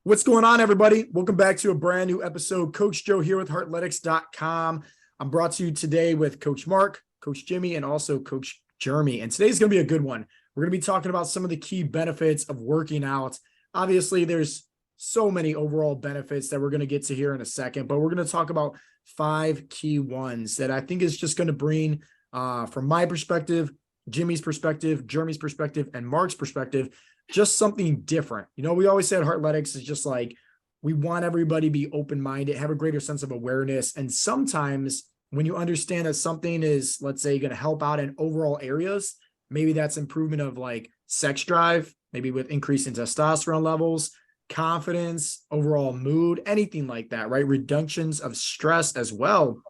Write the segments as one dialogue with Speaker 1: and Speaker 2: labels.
Speaker 1: What's going on, everybody? Welcome back to a brand new episode. Coach Joe here with Heartletics.com. I'm brought to you today with Coach Mark, Coach Jimmy, and also Coach Jeremy. And today's going to be a good one. We're going to be talking about some of the key benefits of working out. Obviously, there's so many overall benefits that we're going to get to here in a second, but we're going to talk about 5 key ones that I think is just going to bring, from my perspective, Jimmy's perspective, Jeremy's perspective, and Mark's perspective, just something different. You know, we always said Heartletics is just like, we want everybody to be open-minded, have a greater sense of awareness. And sometimes when you understand that something is, let's say, going to help out in overall areas, maybe that's improvement of like sex drive, maybe with increase in testosterone levels, confidence, overall mood, anything like that, right? Reductions of stress as well.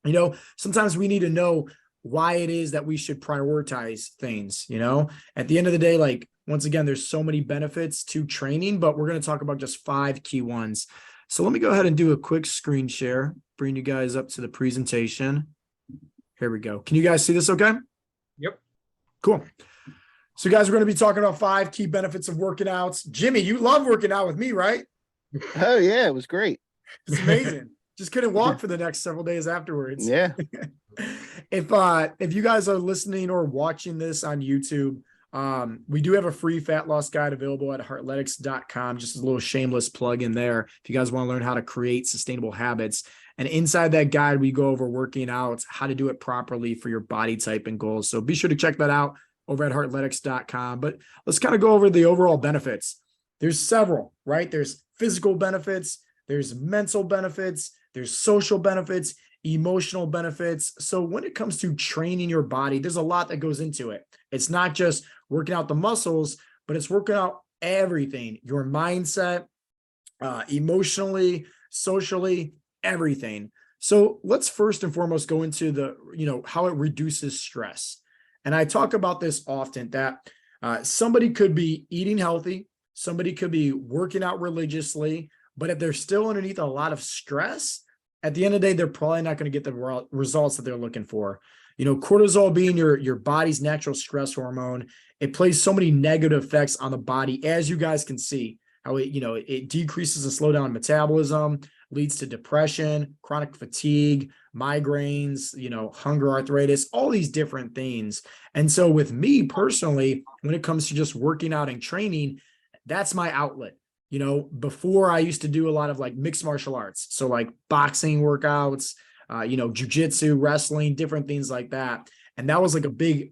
Speaker 1: You know, sometimes we need to know why it is that we should prioritize things, you know, at the end of the day, like, once again, there's so many benefits to training, but we're going to talk about just 5 key ones. So let me go ahead and do a quick screen share, bring you guys up to the presentation. Here we go. Can you guys see this okay?
Speaker 2: Yep.
Speaker 1: Cool. So guys, we're going to be talking about 5 key benefits of working out. Jimmy, you love working out with me, right?
Speaker 3: Oh yeah, it was great.
Speaker 1: It's amazing. Just couldn't walk for the next several days afterwards.
Speaker 3: Yeah.
Speaker 1: If you guys are listening or watching this on YouTube, we do have a free fat loss guide available at heartletics.com. Just a little shameless plug in there. If you guys want to learn how to create sustainable habits, and inside that guide, we go over working out, how to do it properly for your body type and goals. So be sure to check that out over at heartletics.com. But let's kind of go over the overall benefits. There's several, right? There's physical benefits, there's mental benefits, there's social benefits, emotional benefits. So when it comes to training your body, there's a lot that goes into it. It's not just working out the muscles, but it's working out everything, your mindset, emotionally, socially, everything. So let's first and foremost go into how it reduces stress. And I talk about this often, that somebody could be eating healthy, somebody could be working out religiously, but if they're still underneath a lot of stress, at the end of the day, they're probably not going to get the results that they're looking for. You know, cortisol being your body's natural stress hormone, it plays so many negative effects on the body, as you guys can see, how it decreases and slows down metabolism, leads to depression, chronic fatigue, migraines, hunger, arthritis, all these different things. And so with me personally, when it comes to just working out and training, that's my outlet. You know, before I used to do a lot of like mixed martial arts. So like boxing workouts, jujitsu, wrestling, different things like that. And that was like a big,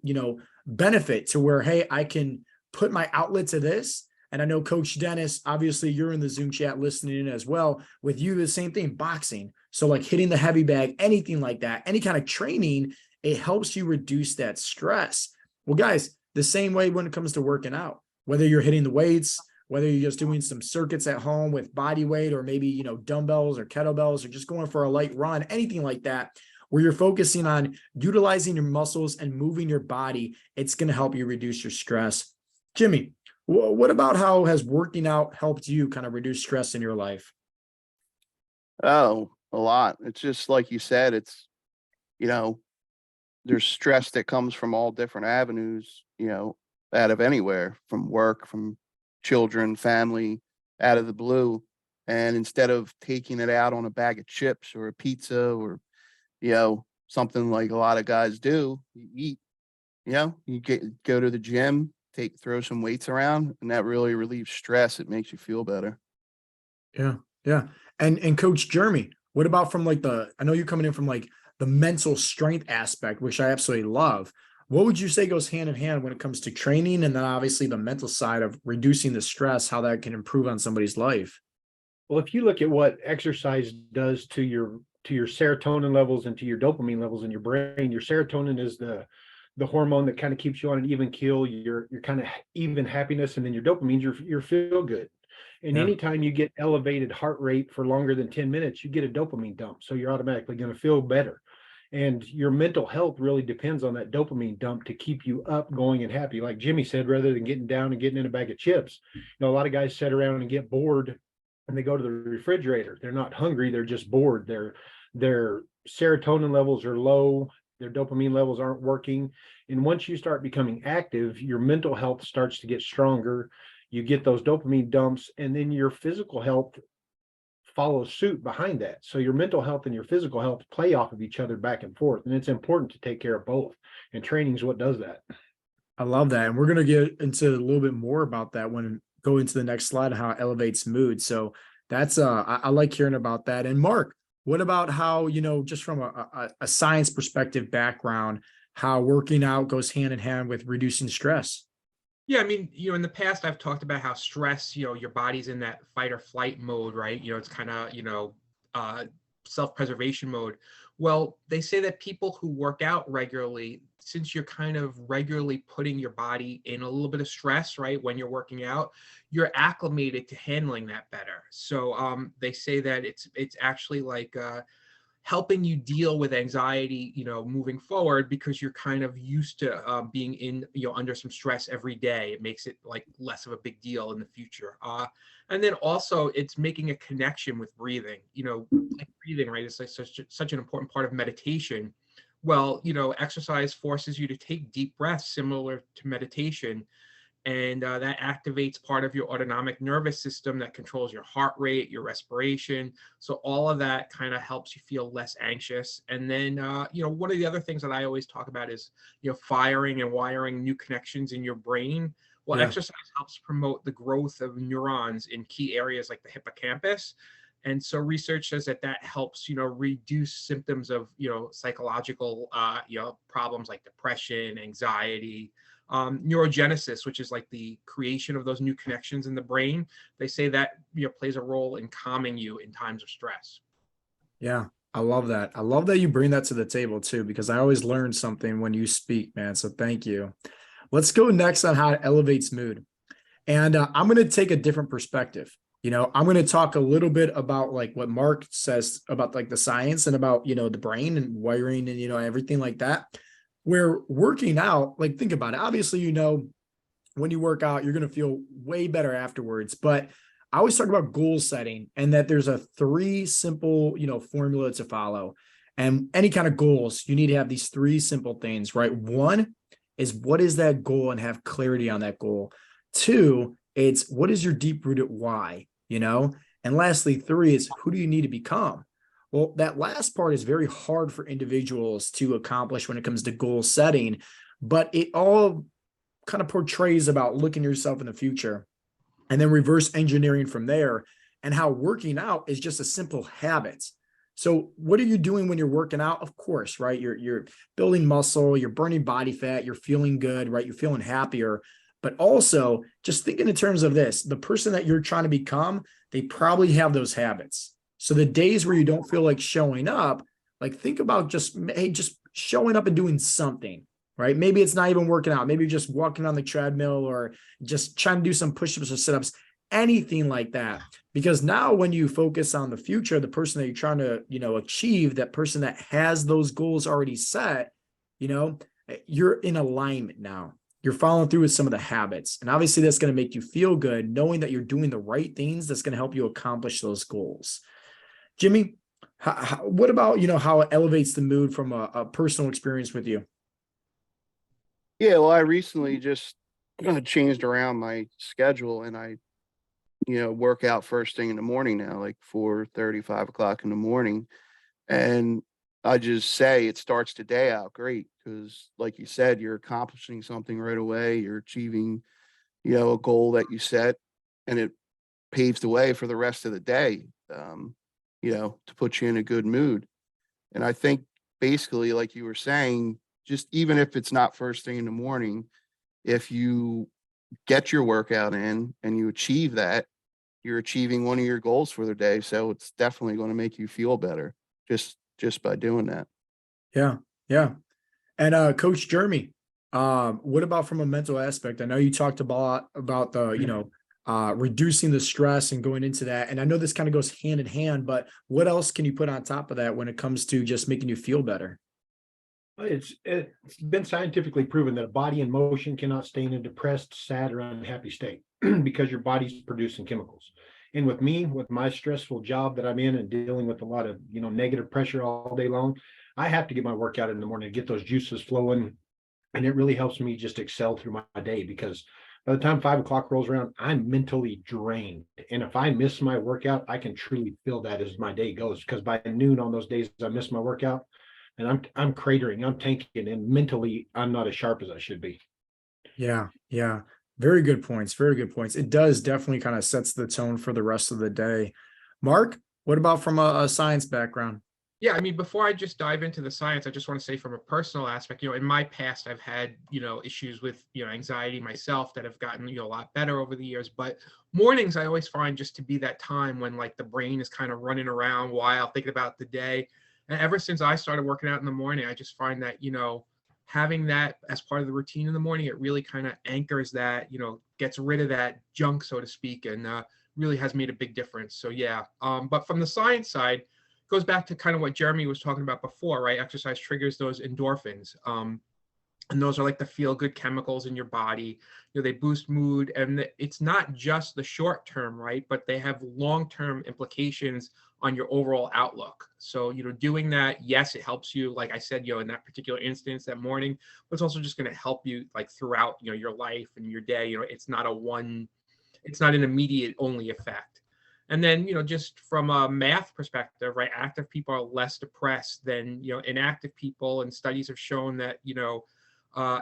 Speaker 1: benefit to where, hey, I can put my outlet to this. And I know Coach Dennis, obviously you're in the Zoom chat listening in as well. With you, the same thing, boxing. So like hitting the heavy bag, anything like that, any kind of training, it helps you reduce that stress. Well, guys, the same way when it comes to working out, whether you're hitting the weights, whether you're just doing some circuits at home with body weight, or maybe, dumbbells or kettlebells, or just going for a light run, anything like that, where you're focusing on utilizing your muscles and moving your body, it's going to help you reduce your stress. Jimmy, what about how has working out helped you kind of reduce stress in your life?
Speaker 3: Oh, a lot. It's just like you said, it's, there's stress that comes from all different avenues, out of anywhere, from work, from children, family, out of the blue. And instead of taking it out on a bag of chips or a pizza or, something like a lot of guys do, you eat, you go to the gym, throw some weights around, and that really relieves stress. It makes you feel better.
Speaker 1: Yeah. Yeah. And Coach Jeremy, what about from like I know you're coming in from like the mental strength aspect, which I absolutely love. What would you say goes hand in hand when it comes to training, and then obviously the mental side of reducing the stress, how that can improve on somebody's life?
Speaker 2: Well, if you look at what exercise does to your serotonin levels and to your dopamine levels in your brain, your serotonin is the hormone that kind of keeps you on an even keel, your kind of even happiness, and then your dopamine, your feel good. And anytime you get elevated heart rate for longer than 10 minutes, you get a dopamine dump. So you're automatically going to feel better. And your mental health really depends on that dopamine dump to keep you up, going, and happy. Like Jimmy said, rather than getting down and getting in a bag of chips, a lot of guys sit around and get bored and they go to the refrigerator. They're not hungry. They're just bored. Their serotonin levels are low. Their dopamine levels aren't working. And once you start becoming active, your mental health starts to get stronger. you get those dopamine dumps, and then your physical health follows suit behind that. So your mental health and your physical health play off of each other back and forth. And it's important to take care of both. And training is what does that.
Speaker 1: I love that. And we're going to get into a little bit more about that when go into the next slide and how it elevates mood. So that's I like hearing about that. And Mark, what about how, just from a science perspective background, how working out goes hand in hand with reducing stress?
Speaker 4: Yeah, I mean, in the past I've talked about how stress, your body's in that fight or flight mode, right? It's kind of, self-preservation mode. Well, they say that people who work out regularly, since you're kind of regularly putting your body in a little bit of stress, right, when you're working out, you're acclimated to handling that better. So they say that it's actually like helping you deal with anxiety, moving forward, because you're kind of used to being in, under some stress every day. It makes it like less of a big deal in the future. And then also it's making a connection with breathing, like breathing, right? It's like such an important part of meditation. Well, exercise forces you to take deep breaths similar to meditation. And that activates part of your autonomic nervous system that controls your heart rate, your respiration. So all of that kind of helps you feel less anxious. And then, one of the other things that I always talk about is, firing and wiring new connections in your brain. Well,
Speaker 1: Yeah.
Speaker 4: exercise helps promote the growth of neurons in key areas like the hippocampus. And so research says that helps, reduce symptoms of, psychological, problems like depression, anxiety, neurogenesis, which is like the creation of those new connections in the brain. They say that plays a role in calming you in times of stress.
Speaker 1: Yeah, I love that. I love that you bring that to the table too, because I always learn something when you speak, man. So thank you. Let's go next on how it elevates mood. And I'm going to take a different perspective. I'm going to talk a little bit about like what Mark says about like the science and about, the brain and wiring and, everything like that. Where working out, like think about it. Obviously, when you work out, you're going to feel way better afterwards. But I always talk about goal setting and that there's a 3 simple, formula to follow. And any kind of goals, you need to have these 3 simple things, right? 1 is what is that goal and have clarity on that goal. 2, it's what is your deep rooted why, And lastly, 3 is who do you need to become? Well, that last part is very hard for individuals to accomplish when it comes to goal setting, but it all kind of portrays about looking at yourself in the future and then reverse engineering from there, and how working out is just a simple habit. So what are you doing when you're working out? Of course, right? You're building muscle, you're burning body fat, you're feeling good, right? You're feeling happier. But also just thinking in terms of this, the person that you're trying to become, they probably have those habits. So the days where you don't feel like showing up, like think about just showing up and doing something, right? Maybe it's not even working out. Maybe you're just walking on the treadmill or just trying to do some push-ups or sit-ups, anything like that. Because now when you focus on the future, the person that you're trying to, achieve, that person that has those goals already set, you're in alignment now. You're following through with some of the habits. And obviously that's going to make you feel good knowing that you're doing the right things that's going to help you accomplish those goals. Jimmy, what about, how it elevates the mood from a personal experience with you?
Speaker 3: Yeah, well, I recently just changed around my schedule and I, work out first thing in the morning now, like 4:30, 5 o'clock in the morning. And I just say it starts the day out great because, like you said, you're accomplishing something right away. You're achieving, a goal that you set, and it paves the way for the rest of the day, to put you in a good mood. And I think basically, like you were saying, just even if it's not first thing in the morning, if you get your workout in and you achieve that, you're achieving one of your goals for the day. So it's definitely going to make you feel better just by doing that.
Speaker 1: Yeah. Yeah. And Coach Jeremy, what about from a mental aspect? I know you talked about the, reducing the stress and going into that. And I know this kind of goes hand in hand, but what else can you put on top of that when it comes to just making you feel better?
Speaker 2: It's been scientifically proven that a body in motion cannot stay in a depressed, sad, or unhappy state because your body's producing chemicals. And with me, with my stressful job that I'm in and dealing with a lot of, negative pressure all day long, I have to get my workout in the morning to get those juices flowing. And it really helps me just excel through my day because By the time 5 o'clock rolls around, I'm mentally drained. And if I miss my workout, I can truly feel that as my day goes. Because by noon on those days I miss my workout, and I'm cratering, I'm tanking, and mentally I'm not as sharp as I should be.
Speaker 1: Yeah, yeah. Very good points. Very good points. It does definitely kind of sets the tone for the rest of the day. Mark, what about from a science background?
Speaker 4: Yeah, I mean, before I just dive into the science, I just want to say from a personal aspect, in my past, I've had, issues with, anxiety myself that have gotten, a lot better over the years. But mornings, I always find just to be that time when like the brain is kind of running around wild, thinking about the day. And ever since I started working out in the morning, I just find that, having that as part of the routine in the morning, it really kind of anchors that, gets rid of that junk, so to speak, and really has made a big difference. So yeah. But from the science side, goes back to kind of what Jeremy was talking about before, right? Exercise triggers those endorphins. And those are like the feel good chemicals in your body. They boost mood, and it's not just the short term, right? But they have long term implications on your overall outlook. So, doing that, yes, it helps you, like I said, in that particular instance that morning, but it's also just going to help you like throughout, your life and your day. It's not it's not an immediate only effect. And then, just from a math perspective, right, active people are less depressed than, inactive people. And studies have shown that,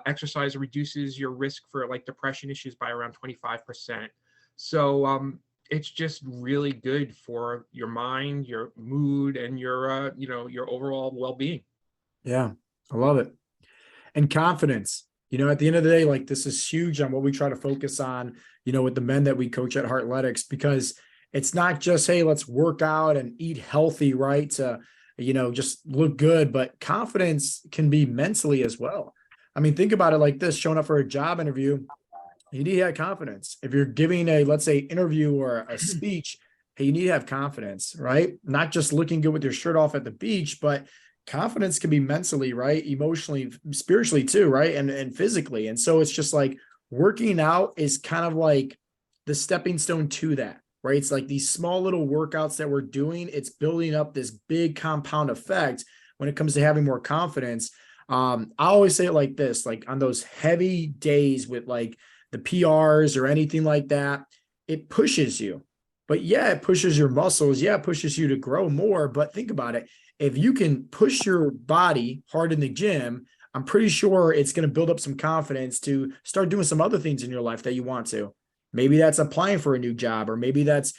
Speaker 4: exercise reduces your risk for like depression issues by around 25%. So it's just really good for your mind, your mood, and your overall well-being.
Speaker 1: Yeah, I love it. And confidence. At the end of the day, like this is huge on what we try to focus on, with the men that we coach at Heartletics, because it's not just, hey, let's work out and eat healthy, right? To, just look good, but confidence can be mentally as well. I mean, think about it like this: showing up for a job interview, you need to have confidence. If you're giving a, let's say, interview or a speech, hey, you need to have confidence, right? Not just looking good with your shirt off at the beach, but confidence can be mentally, right? Emotionally, spiritually too, right? And physically. And so it's just like working out is kind of like the stepping stone to that, right? It's like these small little workouts that we're doing, it's building up this big compound effect when it comes to having more confidence. I always say it like this: like on those heavy days with like the PRs or anything like that, it pushes you. But yeah, it pushes your muscles. Yeah, it pushes you to grow more. But think about it: if you can push your body hard in the gym, I'm pretty sure it's going to build up some confidence to start doing some other things in your life that you want to. Maybe that's applying for a new job, or maybe that's,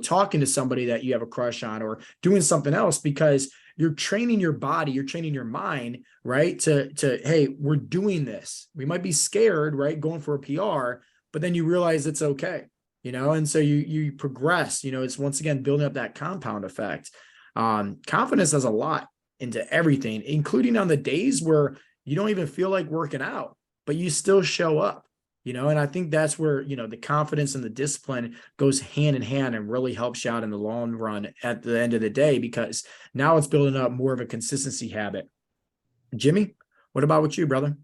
Speaker 1: talking to somebody that you have a crush on, or doing something else, because you're training your body, you're training your mind, right? Hey, we're doing this. We might be scared, right? Going for a PR, but then you realize it's okay, and so you progress, it's once again building up that compound effect. Confidence does a lot into everything, including on the days where you don't even feel like working out, but you still show up, and I think that's where, the confidence and the discipline goes hand in hand and really helps you out in the long run at the end of the day, because now it's building up more of a consistency habit. Jimmy, what about with you, brother?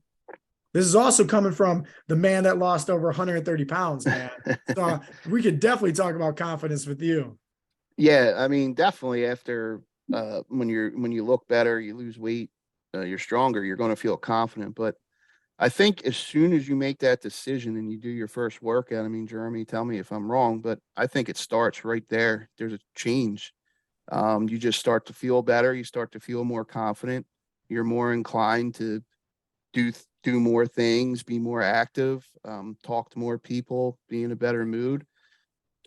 Speaker 1: This is also coming from the man that lost over 130 pounds, man. So we could definitely talk about confidence with you.
Speaker 3: Yeah, I mean, definitely after when you look better, you lose weight, you're stronger, you're going to feel confident. But I think as soon as you make that decision and you do your first workout, I mean, Jeremy, tell me if I'm wrong, but I think it starts right there. There's a change. You just start to feel better. You start to feel more confident. You're more inclined to do more things, be more active, talk to more people, be in a better mood.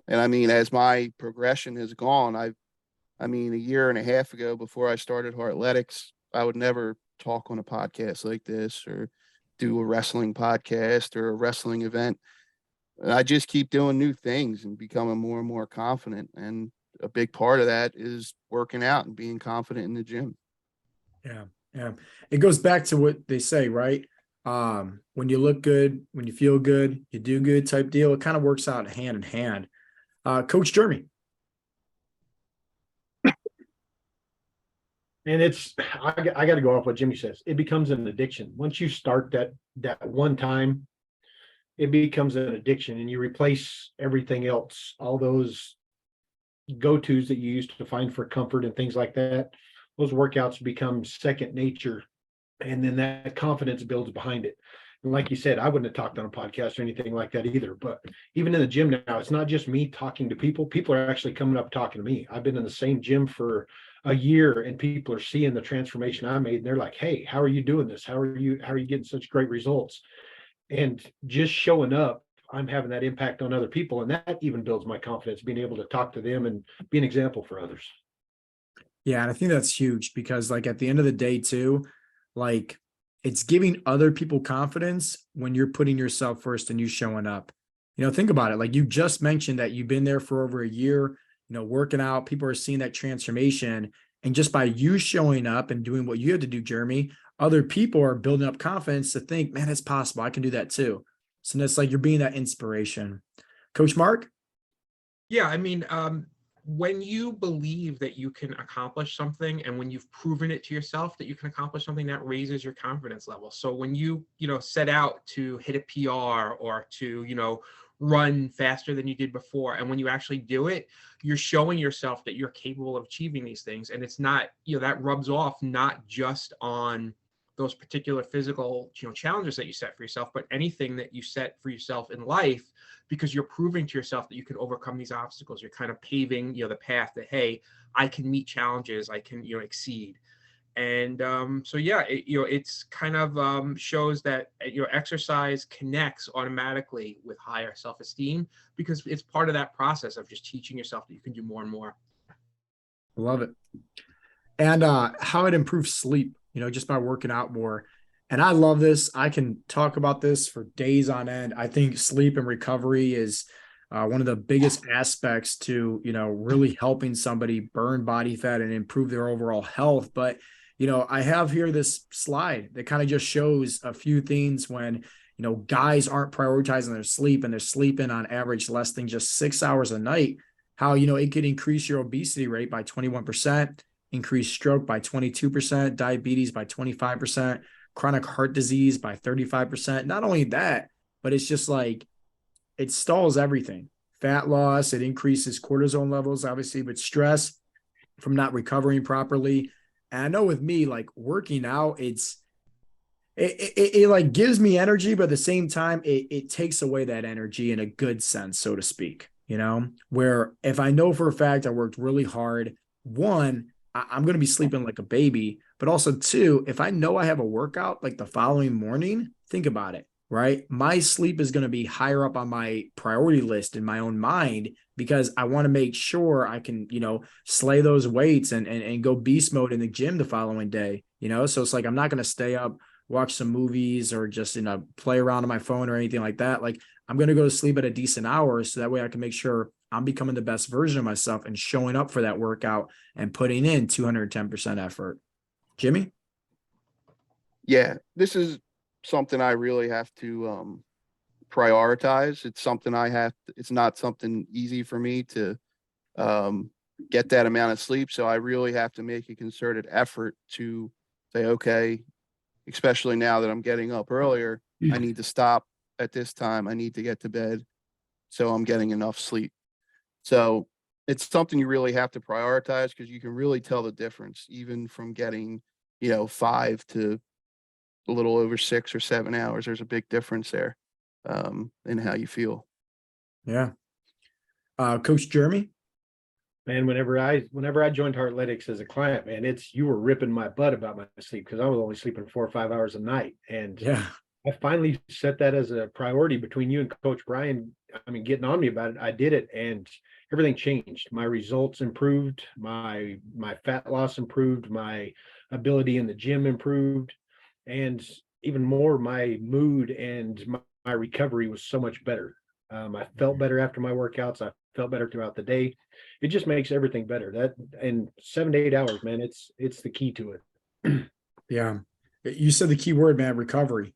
Speaker 3: And I mean, as my progression has gone, I mean, a year and a half ago, before I started Heartletics, I would never talk on a podcast like this or do a wrestling podcast or a wrestling event. And I just keep doing new things and becoming more and more confident. And a big part of that is working out and being confident in the gym.
Speaker 1: Yeah. Yeah. It goes back to what they say, right? When you look good, when you feel good, you do good type deal. It kind of works out hand in hand. Coach Jeremy.
Speaker 2: And I got to go off what Jimmy says. It becomes an addiction. Once you start that one time, it becomes an addiction, and you replace everything else, all those go-tos that you used to find for comfort and things like that. Those workouts become second nature, and then that confidence builds behind it. And like you said, I wouldn't have talked on a podcast or anything like that either. But even in the gym now, it's not just me talking to people. People are actually coming up talking to me. I've been in the same gym for a year and people are seeing the transformation I made. And they're like, hey, how are you doing this? How are you getting such great results? And just showing up, I'm having that impact on other people. And that even builds my confidence, being able to talk to them and be an example for others.
Speaker 1: Yeah, and I think that's huge because like at the end of the day too, like it's giving other people confidence when you're putting yourself first and you showing up. Think about it. Like you just mentioned that you've been there for over a year, working out, people are seeing that transformation. And just by you showing up and doing what you have to do, Jeremy, other people are building up confidence to think, man, it's possible. I can do that too. So that's like you're being that inspiration. Coach Mark?
Speaker 4: Yeah, I mean, when you believe that you can accomplish something and when you've proven it to yourself that you can accomplish something, that raises your confidence level. So when you set out to hit a PR or to run faster than you did before, and when you actually do it, you're showing yourself that you're capable of achieving these things. And it's not, that rubs off not just on those particular physical challenges that you set for yourself, but anything that you set for yourself in life, because you're proving to yourself that you can overcome these obstacles. You're kind of paving the path that, hey, I can meet challenges, I can exceed. And so yeah, it's kind of shows that exercise connects automatically with higher self-esteem, because it's part of that process of just teaching yourself that you can do more and more.
Speaker 1: Love it. And how it improves sleep, just by working out more. And I love this. I can talk about this for days on end. I think sleep and recovery is one of the biggest aspects to, really helping somebody burn body fat and improve their overall health. But, I have here this slide that kind of just shows a few things when, guys aren't prioritizing their sleep and they're sleeping on average less than just 6 hours a night, how, it could increase your obesity rate by 21%, increase stroke by 22%, diabetes by 25%, chronic heart disease by 35%. Not only that, but it's just like it stalls everything. Fat loss, it increases cortisol levels, obviously, but stress from not recovering properly. And I know with me, like working out, it like gives me energy, but at the same time, it takes away that energy in a good sense, so to speak, where if I know for a fact I worked really hard, one, I'm going to be sleeping like a baby, but also two, if I know I have a workout like the following morning, think about it, right? My sleep is going to be higher up on my priority list in my own mind because I want to make sure I can, slay those weights and go beast mode in the gym the following day, So it's like, I'm not going to stay up, watch some movies or just, play around on my phone or anything like that. Like I'm going to go to sleep at a decent hour so that way I can make sure I'm becoming the best version of myself and showing up for that workout and putting in 210% effort. Jimmy?
Speaker 3: Yeah, this is something I really have to prioritize. It's something it's not something easy for me to get that amount of sleep. So I really have to make a concerted effort to say, okay, especially now that I'm getting up earlier, I need to stop at this time. I need to get to bed so I'm getting enough sleep. So it's something you really have to prioritize because you can really tell the difference, even from getting, 5 to a little over 6 or 7 hours. There's a big difference there in how you feel.
Speaker 1: Yeah. Coach Jeremy?
Speaker 2: Man, whenever I joined Heartletics as a client, man, you were ripping my butt about my sleep because I was only sleeping 4 or 5 hours a night. And
Speaker 1: Yeah.
Speaker 2: I finally set that as a priority between you and Coach Brian. I mean, getting on me about it, I did it and everything changed. My results improved, my fat loss improved, my ability in the gym improved, and even more, my mood and my recovery was so much better. I felt better after my workouts. I felt better throughout the day. It just makes everything better. That in 7 to 8 hours, man, it's the key to it.
Speaker 1: Yeah. You said the key word, man, recovery.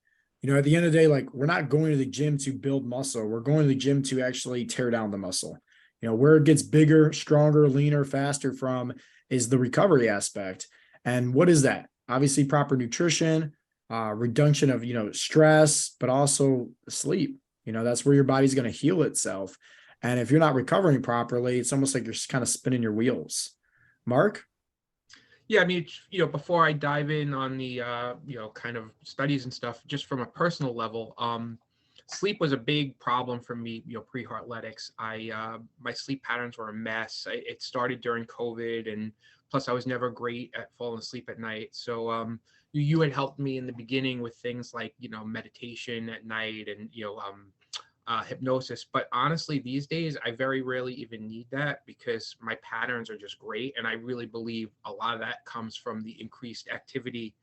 Speaker 1: At the end of the day, like we're not going to the gym to build muscle. We're going to the gym to actually tear down the muscle. Where it gets bigger, stronger, leaner, faster from is the recovery aspect. And what is that? Obviously, proper nutrition, reduction of, stress, but also sleep. That's where your body's going to heal itself. And if you're not recovering properly, it's almost like you're kind of spinning your wheels. Mark?
Speaker 4: Yeah, I mean, before I dive in on the kind of studies and stuff, just from a personal level, sleep was a big problem for me, pre-Heartletics. My sleep patterns were a mess. It started during COVID, and plus I was never great at falling asleep at night. So you had helped me in the beginning with things like, meditation at night and hypnosis. But honestly, these days, I very rarely even need that because my patterns are just great. And I really believe a lot of that comes from the increased activity,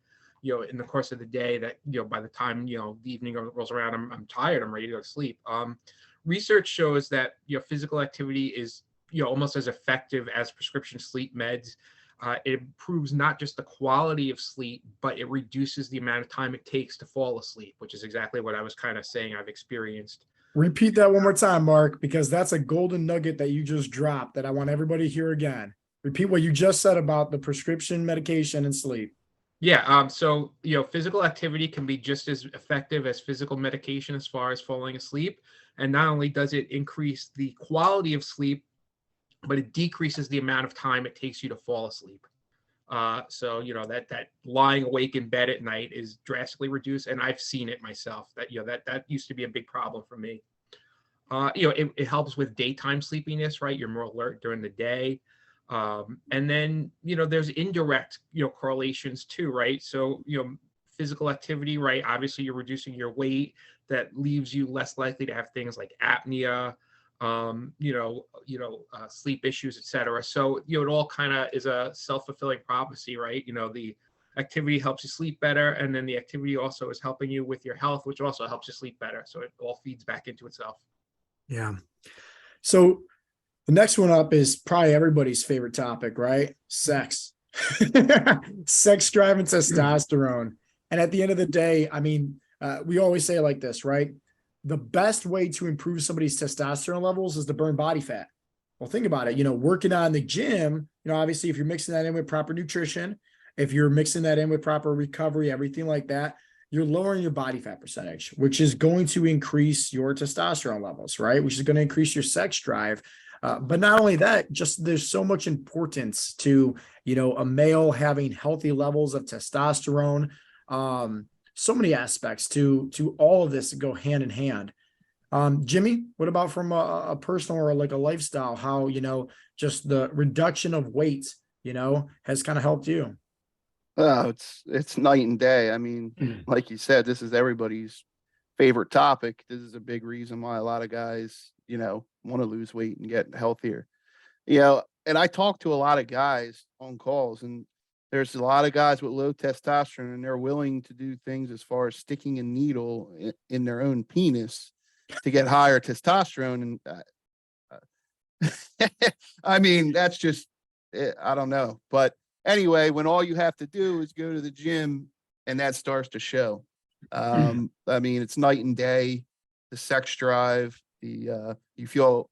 Speaker 4: in the course of the day that, by the time, the evening rolls around, I'm tired, I'm ready to go to sleep. Research shows that, physical activity is, almost as effective as prescription sleep meds. It improves not just the quality of sleep, but it reduces the amount of time it takes to fall asleep, which is exactly what I was kind of saying I've experienced.
Speaker 1: Repeat that one more time, Mark, because that's a golden nugget that you just dropped that I want everybody to hear again. Repeat what you just said about the prescription medication and sleep.
Speaker 4: Yeah. So, physical activity can be just as effective as physical medication as far as falling asleep. And not only does it increase the quality of sleep, but it decreases the amount of time it takes you to fall asleep. So that lying awake in bed at night is drastically reduced, and I've seen it myself. That used to be a big problem for me. It helps with daytime sleepiness, right? You're more alert during the day. And then there's indirect correlations too, right? So physical activity, right? Obviously, you're reducing your weight. That leaves you less likely to have things like apnea, sleep issues, etc. So, it all kind of is a self-fulfilling prophecy, right? The activity helps you sleep better, and then the activity also is helping you with your health, which also helps you sleep better. So it all feeds back into itself.
Speaker 1: Yeah. So the next one up is probably everybody's favorite topic, right? Sex. Sex drive and testosterone. And at the end of the day, I mean, we always say it like this, right? The best way to improve somebody's testosterone levels is to burn body fat. Well, think about it. Working on the gym, obviously, if you're mixing that in with proper nutrition, if you're mixing that in with proper recovery, everything like that, you're lowering your body fat percentage, which is going to increase your testosterone levels, right? Which is going to increase your sex drive. But not only that, just there's so much importance to, a male having healthy levels of testosterone. So many aspects to all of this go hand in hand. Jimmy, what about from a personal or like a lifestyle, how, just the reduction of weight, has kind of helped you?
Speaker 3: Oh, it's night and day. I mean, like you said, this is everybody's favorite topic. This is a big reason why a lot of guys, want to lose weight and get healthier. And I talk to a lot of guys on calls, and there's a lot of guys with low testosterone, and they're willing to do things as far as sticking a needle in their own penis to get higher testosterone. And I mean, that's just, I don't know. But anyway, when all you have to do is go to the gym and that starts to show. I mean, it's night and day, the sex drive, you feel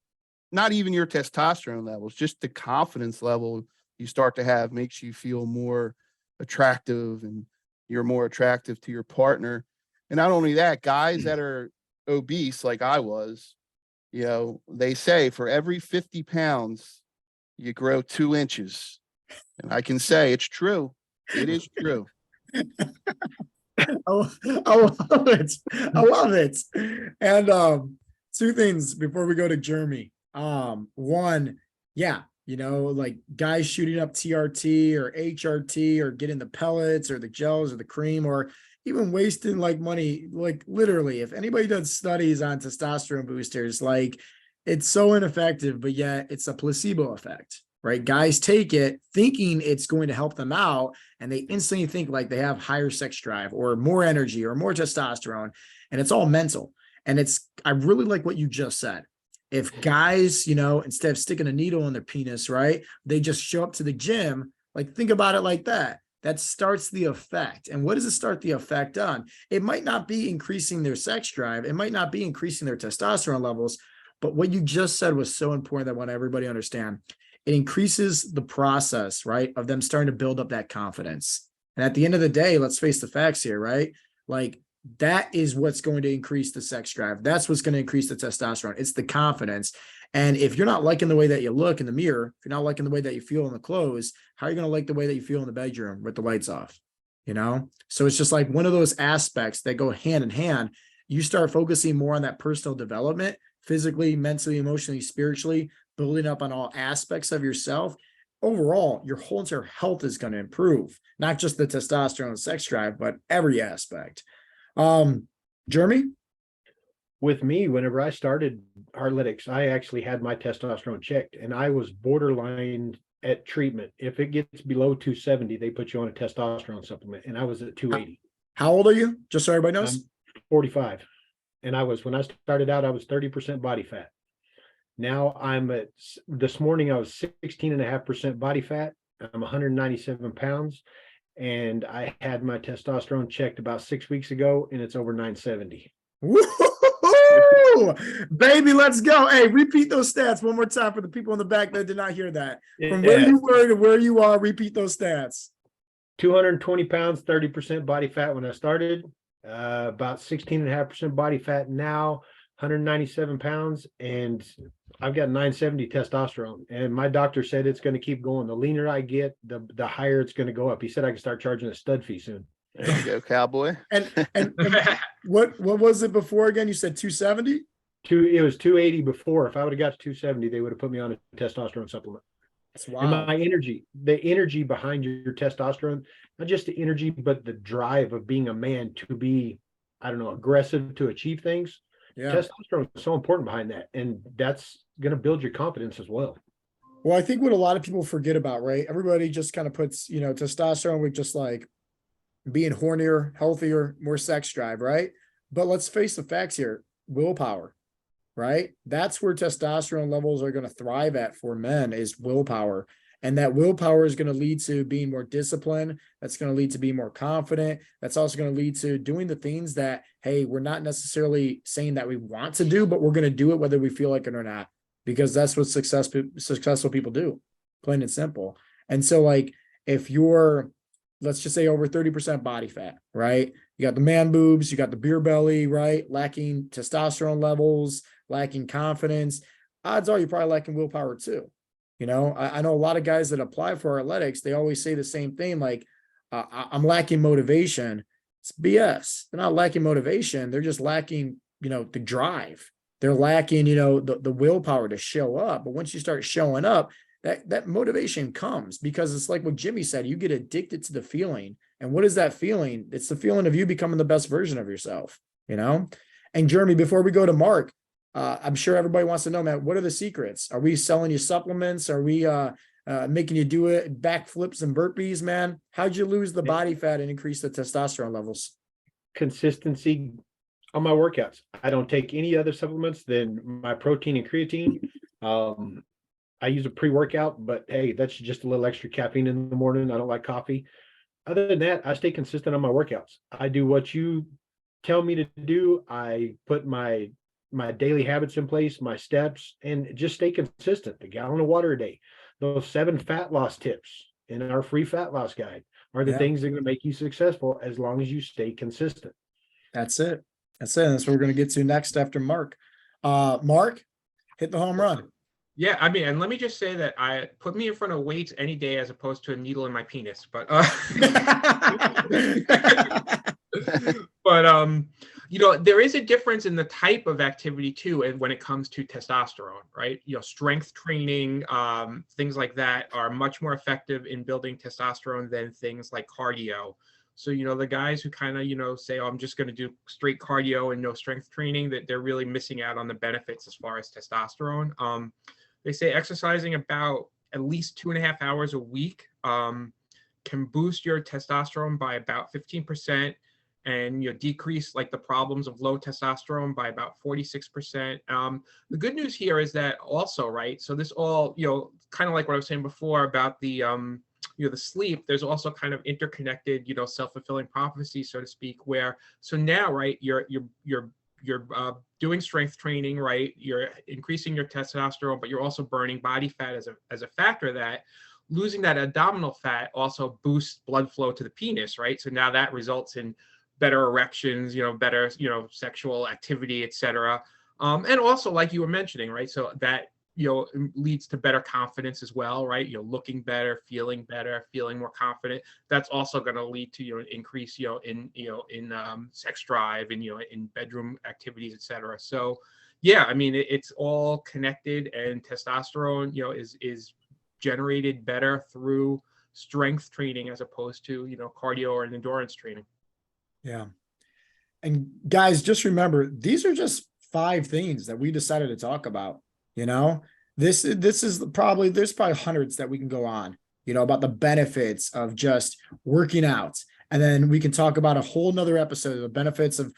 Speaker 3: not even your testosterone levels, just the confidence level you start to have makes you feel more attractive, and you're more attractive to your partner. And not only that, guys that are obese, like I was, they say for every 50 pounds, you grow 2 inches. And I can say it's true. It is true.
Speaker 1: I love it. I love it. And two things before we go to Jeremy. One, yeah, like guys shooting up TRT or HRT or getting the pellets or the gels or the cream, or even wasting like money. Like literally, if anybody does studies on testosterone boosters, like it's so ineffective, but yet it's a placebo effect, right? Guys take it thinking it's going to help them out, and they instantly think like they have higher sex drive or more energy or more testosterone, and it's all mental. And I really like what you just said. If guys, instead of sticking a needle in their penis, right, they just show up to the gym, like think about it like that. That starts the effect. And what does it start the effect on? It might not be increasing their sex drive. It might not be increasing their testosterone levels. But what you just said was so important that I want everybody to understand. It increases the process, right, of them starting to build up that confidence. And at the end of the day, let's face the facts here, right? Like that is what's going to increase the sex drive. That's what's going to increase the testosterone. It's the confidence. And if you're not liking the way that you look in the mirror, if you're not liking the way that you feel in the clothes, how are you going to like the way that you feel in the bedroom with the lights off? You know? So it's just like one of those aspects that go hand in hand. You start focusing more on that personal development, physically, mentally, emotionally, spiritually, building up on all aspects of yourself. Overall, your whole entire health is going to improve, not just the testosterone and sex drive, but every aspect. Jeremy?
Speaker 2: With me, whenever I started Heartletics, I actually had my testosterone checked, and I was borderline at treatment. If it gets below 270, they put you on a testosterone supplement, and I was at 280.
Speaker 1: How old are you? Just so everybody knows.
Speaker 2: I'm 45. And when I started out, I was 30% body fat. Now this morning, I was 16.5% body fat. I'm 197 pounds. And I had my testosterone checked about 6 weeks ago, and it's over 970.
Speaker 1: Woo-hoo-hoo! Baby, let's go. Hey, repeat those stats one more time for the people in the back that did not hear that. From where you were to where you are, repeat those stats.
Speaker 2: 220 pounds, 30% body fat when I started, about 16.5% body fat now, 197 pounds, and I've got 970 testosterone. And my doctor said it's going to keep going. The leaner I get, the higher it's going to go up. He said I can start charging a stud fee soon.
Speaker 3: There you go, cowboy.
Speaker 1: And what was it before again? You said 270?
Speaker 2: It was 280 before. If I would have got to 270, they would have put me on a testosterone supplement.
Speaker 1: That's
Speaker 2: And
Speaker 1: wild.
Speaker 2: the energy behind your testosterone, not just the energy, but the drive of being a man to be, I don't know, aggressive to achieve things.
Speaker 1: Yeah.
Speaker 2: Testosterone is so important behind that. And that's going to build your confidence as well.
Speaker 1: Well, I think what a lot of people forget about, right? Everybody just kind of puts, testosterone with just like being hornier, healthier, more sex drive, right? But let's face the facts here. Willpower, right? That's where testosterone levels are going to thrive at for men, is willpower. And that willpower is going to lead to being more disciplined. That's going to lead to being more confident. That's also going to lead to doing the things that, hey, we're not necessarily saying that we want to do, but we're going to do it whether we feel like it or not, because that's what successful people do, plain and simple. And so like, if you're, let's just say over 30% body fat, right? You got the man boobs, you got the beer belly, right? Lacking testosterone levels, lacking confidence. Odds are you're probably lacking willpower too. I know a lot of guys that apply for athletics, they always say the same thing, like, I'm lacking motivation. It's BS. They're not lacking motivation. They're just lacking, the drive. They're lacking, the willpower to show up. But once you start showing up, that motivation comes, because it's like what Jimmy said, you get addicted to the feeling. And what is that feeling? It's the feeling of you becoming the best version of yourself, And Jeremy, before we go to Mark, I'm sure everybody wants to know, man, what are the secrets? Are we selling you supplements? Are we making you do it backflips and burpees, man? How'd you lose the body fat and increase the testosterone levels?
Speaker 2: Consistency on my workouts. I don't take any other supplements than my protein and creatine. I use a pre-workout, but hey, that's just a little extra caffeine in the morning. I don't like coffee. Other than that, I stay consistent on my workouts. I do what you tell me to do. I put my daily habits in place, my steps, and just stay consistent. The gallon of water a day. Those 7 fat loss tips in our free fat loss guide are the things that are going to make you successful as long as you stay consistent.
Speaker 1: That's it. That's what we're going to get to next after Mark. Mark, hit the home run.
Speaker 4: Yeah, I mean, and let me just say that I put me in front of weights any day as opposed to a needle in my penis. But there is a difference in the type of activity too, and when it comes to testosterone, right? Strength training, things like that are much more effective in building testosterone than things like cardio. So, the guys who kind of, say, oh, I'm just going to do straight cardio and no strength training, that they're really missing out on the benefits as far as testosterone. They say exercising about at least 2.5 hours a week can boost your testosterone by about 15%, and decrease like the problems of low testosterone by about 46%. The good news here is that also, right? So this all, kind of like what I was saying before about the the sleep, there's also kind of interconnected, self-fulfilling prophecy, so to speak, where, so now, right, you're doing strength training, right? You're increasing your testosterone, but you're also burning body fat as a factor that losing that abdominal fat also boosts blood flow to the penis, right? So now that results in better erections, better, sexual activity, etc. And also, like you were mentioning, right? So that leads to better confidence as well, right? Looking better, feeling more confident. That's also going to lead to increase in sex drive and in bedroom activities, etc. So yeah, I mean it's all connected, and testosterone is generated better through strength training as opposed to cardio or an endurance training.
Speaker 1: Yeah. And guys, just remember, these are just 5 things that we decided to talk about. This is probably, there's probably hundreds that we can go on, about the benefits of just working out. And then we can talk about a whole nother episode of the benefits of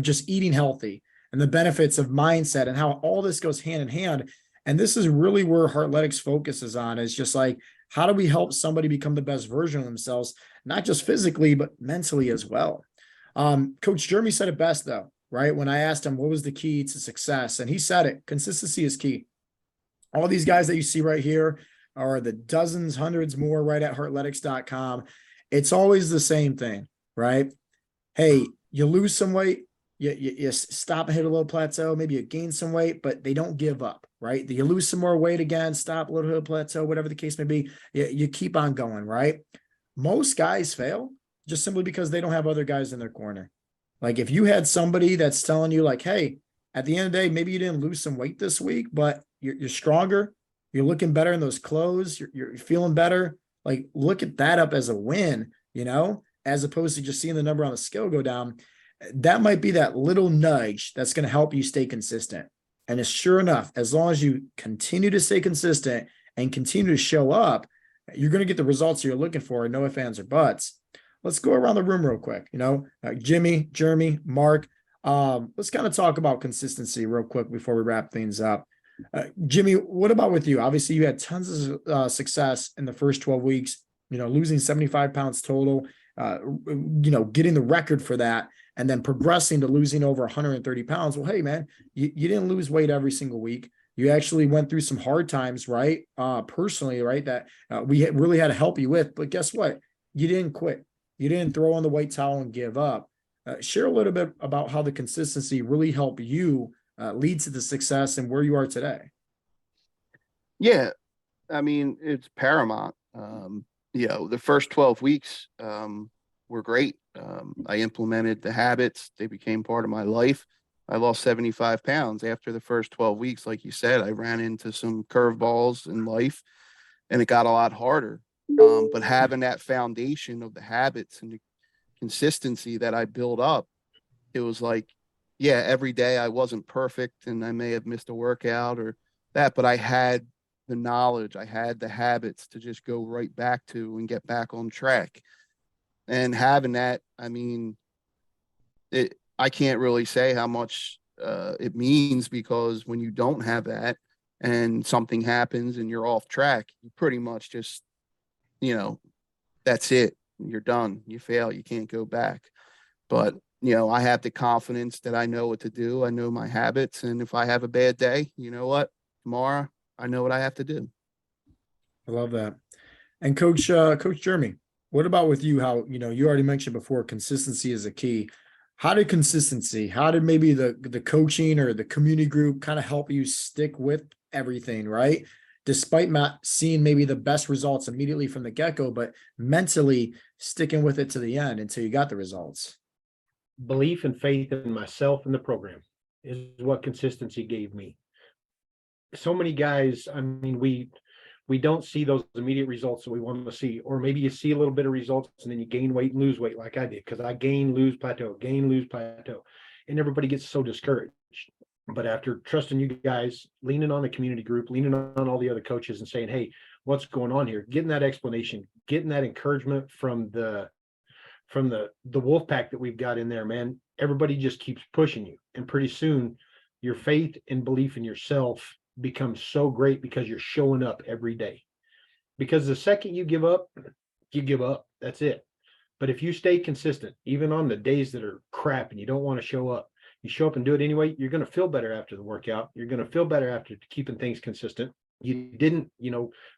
Speaker 1: just eating healthy, and the benefits of mindset, and how all this goes hand in hand. And this is really where Heartletics focuses on, is just like, how do we help somebody become the best version of themselves, not just physically, but mentally as well. Coach Jeremy said it best though, right? When I asked him what was the key to success, and he said it: consistency is key. All these guys that you see right here are the dozens, hundreds more right at heartletics.com. It's always the same thing, right? Hey, you lose some weight, you stop and hit a little plateau, maybe you gain some weight, but they don't give up, right? You lose some more weight again, stop a little bit of plateau, whatever the case may be, you keep on going, right? Most guys fail just simply because they don't have other guys in their corner. Like if you had somebody that's telling you like, hey, at the end of the day, maybe you didn't lose some weight this week, but you're stronger, you're looking better in those clothes, you're feeling better. Like look at that up as a win, as opposed to just seeing the number on the scale go down. That might be that little nudge that's going to help you stay consistent. And it's sure enough, as long as you continue to stay consistent and continue to show up, you're going to get the results you're looking for. No ifs, ands, or buts. Let's go around the room real quick. Jimmy, Jeremy, Mark, let's kind of talk about consistency real quick before we wrap things up. Jimmy, what about with you? Obviously, you had tons of success in the first 12 weeks, losing 75 pounds total, getting the record for that, and then progressing to losing over 130 pounds. Well, hey, man, you didn't lose weight every single week. You actually went through some hard times, right? Personally, right? That we really had to help you with. But guess what? You didn't quit. You didn't throw on the white towel and give up. Share a little bit about how the consistency really helped you lead to the success and where you are today.
Speaker 3: Yeah, I mean, it's paramount. The first 12 weeks were great. I implemented the habits. They became part of my life. I lost 75 pounds after the first 12 weeks. Like you said, I ran into some curveballs in life, and it got a lot harder. But having that foundation of the habits and the consistency that I built up, it was like, yeah, every day I wasn't perfect and I may have missed a workout or that, but I had the knowledge, I had the habits to just go right back to and get back on track. And having that, I mean, I can't really say how much it means, because when you don't have that and something happens and you're off track, you pretty much just, that's it. You're done. You fail. You can't go back. But, I have the confidence that I know what to do. I know my habits. And if I have a bad day, you know what? Tomorrow, I know what I have to do.
Speaker 1: I love that. And Coach Jeremy, what about with you? How, you already mentioned before, consistency is a key. How did maybe the coaching or the community group kind of help you stick with everything, right? Despite not seeing maybe the best results immediately from the get-go, but mentally sticking with it to the end until you got the results.
Speaker 2: Belief and faith in myself and the program is what consistency gave me. So many guys, I mean, we don't see those immediate results that we want to see, or maybe you see a little bit of results and then you gain weight and lose weight like I did, because I gain, lose, plateau, and everybody gets so discouraged. But after trusting you guys, leaning on the community group, leaning on all the other coaches and saying, hey, what's going on here? Getting that explanation, getting that encouragement from the wolf pack that we've got in there, man, everybody just keeps pushing you. And pretty soon your faith and belief in yourself becomes so great because you're showing up every day. Because the second you give up, that's it. But if you stay consistent, even on the days that are crap and you don't want to show up, you show up and do it anyway, you're going to feel better after the workout. You're going to feel better after keeping things consistent. You didn't,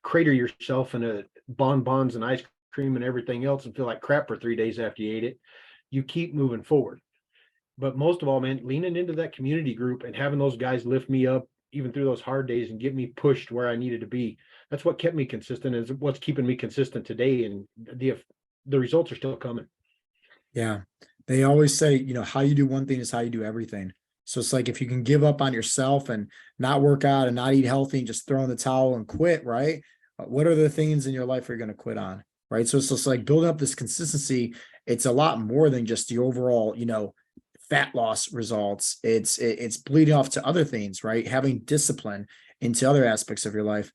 Speaker 2: crater yourself in a bonbons and ice cream and everything else and feel like crap for 3 days after you ate it. You keep moving forward. But most of all, man, leaning into that community group and having those guys lift me up even through those hard days and get me pushed where I needed to be. That's what kept me consistent, is what's keeping me consistent today. And the results are still coming.
Speaker 1: Yeah. They always say, how you do one thing is how you do everything. So it's like if you can give up on yourself and not work out and not eat healthy and just throw in the towel and quit, right? What are the things in your life you're going to quit on? Right. So it's just like building up this consistency. It's a lot more than just the overall, fat loss results. It's bleeding off to other things, right? Having discipline into other aspects of your life.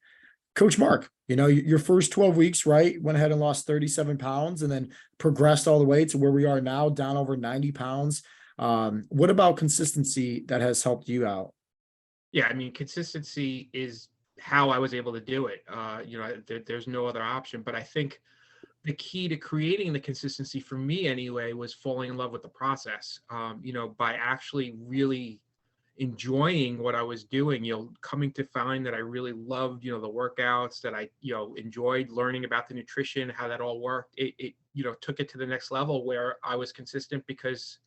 Speaker 1: Coach Mark, your first 12 weeks, right? Went ahead and lost 37 pounds and then progressed all the way to where we are now, down over 90 pounds. What about consistency that has helped you out?
Speaker 4: Yeah, I mean, consistency is how I was able to do it. There's no other option. But I think the key to creating the consistency for me anyway was falling in love with the process. By actually really enjoying what I was doing, coming to find that I really loved, the workouts, that I, enjoyed learning about the nutrition, how that all worked. It took it to the next level where I was consistent because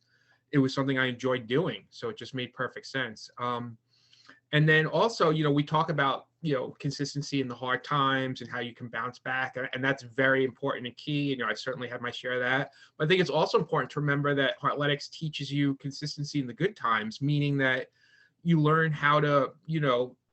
Speaker 4: it was something I enjoyed doing. So it just made perfect sense. And then also, we talk about, consistency in the hard times and how you can bounce back. And that's very important and key. And, I certainly had my share of that. But I think it's also important to remember that Heartletics teaches you consistency in the good times, meaning that you learn how to,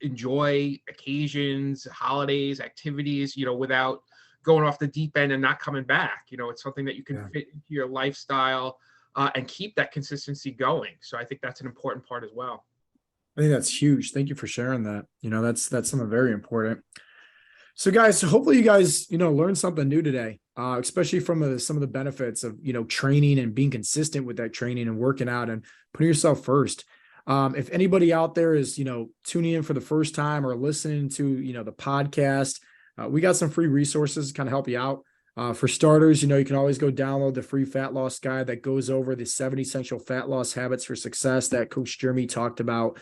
Speaker 4: enjoy occasions, holidays, activities, without going off the deep end and not coming back. It's something that you can fit into your lifestyle and keep that consistency going. So I think that's an important part as well.
Speaker 1: I think that's huge. Thank you for sharing that. That's something very important. So guys, hopefully you guys, learned something new today, especially from some of the benefits of, training and being consistent with that training and working out and putting yourself first. If anybody out there is, tuning in for the first time or listening to, the podcast, we got some free resources to kind of help you out. For starters, you can always go download the free fat loss guide that goes over the 7 essential fat loss habits for success that Coach Jeremy talked about.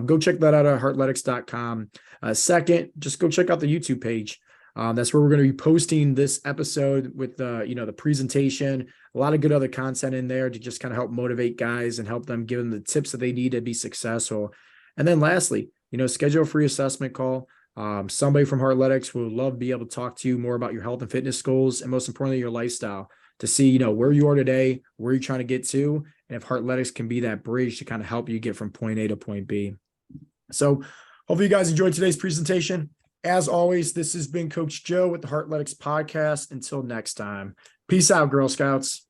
Speaker 1: Go check that out at heartletics.com. Second, just go check out the YouTube page. That's where we're going to be posting this episode with the presentation, a lot of good other content in there to just kind of help motivate guys and help them give them the tips that they need to be successful. And then lastly, schedule a free assessment call. Somebody from Heartletics would love to be able to talk to you more about your health and fitness goals, and most importantly, your lifestyle, to see, where you are today, where you're trying to get to, and if Heartletics can be that bridge to kind of help you get from point A to point B. So hopefully you guys enjoyed today's presentation. As always, this has been Coach Joe with the Heartletics podcast. Until next time, peace out, Girl Scouts.